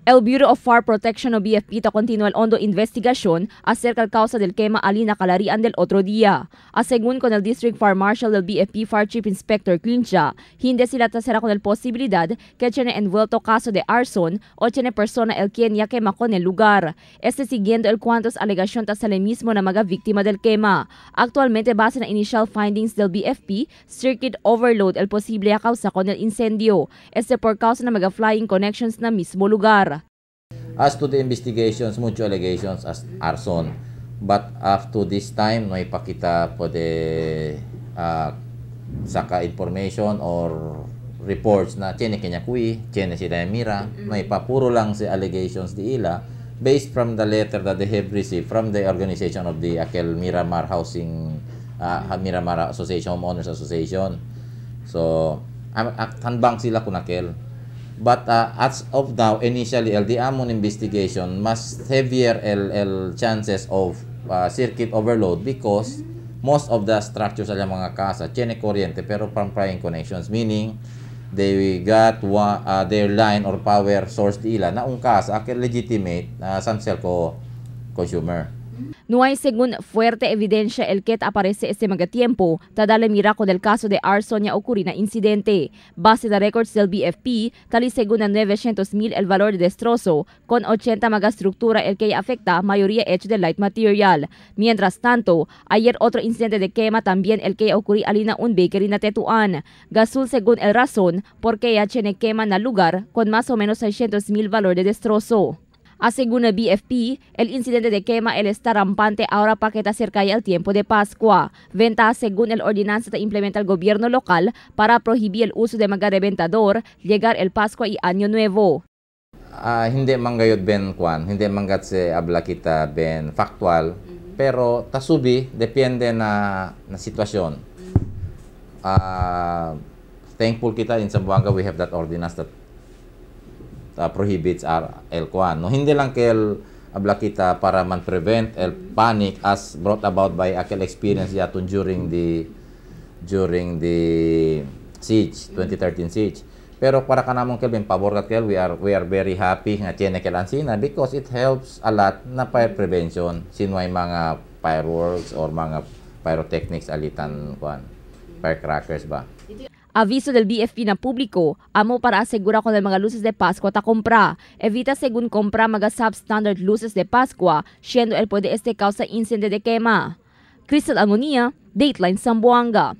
El Bureau of Fire Protection o BFP ta continúa el hondo investigación acerca del causa del quema ali na kalarian del otro día. Según con el District Fire Marshal del BFP Fire Chief Inspector Clincha, hindi sila tasera con el posibilidad que tiene envuelto caso de arson o tiene persona el quien ya quema con el lugar. Siguiendo el cuantos alegación ta sila mismo na mga víctima del quema. Actualmente base na initial findings del BFP, circuit overload el posible causa con el incendio. Por causa na mga flying connections na mismo lugar. As to the investigations, mucho allegations as arson. But up to this time, no ipakita po de saka information or reports na tiene kanya kui, tiene sila mira, no ipapuro lang si allegations di ila based from the letter that they have received from the organization of the Akel Miramar Housing Miramar Association, Homeowners Association. So, tanbang sila kunakel. But as of now, initially, the Amon investigation mas heavier el chances of circuit overload because most of the structures sa mga casa tiene kuryente pero from flying connections, meaning they got their line or power source ila na un casa que legitimate some cell consumer. No hay según fuerte evidencia el que aparece este mga tiempo, tadale mira con el caso de arson ya ocurrió na incidente. Base de records del BFP, tali según na 900,000 el valor de destrozo, con 80 mga estructura el que afecta, mayoría hecho de light material. Mientras tanto, ayer otro incidente de quema también el que ocurrió alina un bakery na Tetuan. Gasul según el razón, porque ya tiene quema na lugar con más o menos 600,000 valor de destrozo. Según el BFP, el incidente de quema está rampante ahora para que acerca el tiempo de Pascua. Venta según el ordenanza que implementa el gobierno local para prohibir el uso de mga reventador llegar el Pascua y Año Nuevo. Hindi manggayod ben kwan, hindi manggat se abla kita ben factual, pero tasubi depende na sitwasyon. Thankful kita in Zamboanga we have that ordinance that prohibits el kwan. No, hindi lang kel abla kita para man-prevent el panic as brought about by akel experience yaton during the siege, 2013 siege. Pero para kanamong kel ben pabor kel we are very happy nga tiene kel ansina because it helps a lot na fire prevention sinway mga fireworks or mga pyrotechnics alitan kwan, firecrackers ba. Aviso del BFP na publiko, amo para asegura con el mga luces de Pascua ta compra. Evita según compra mga substandard luces de Pascua, siendo el puede causa incendio de quema. Crystal Angonia, Dateline Zamboanga.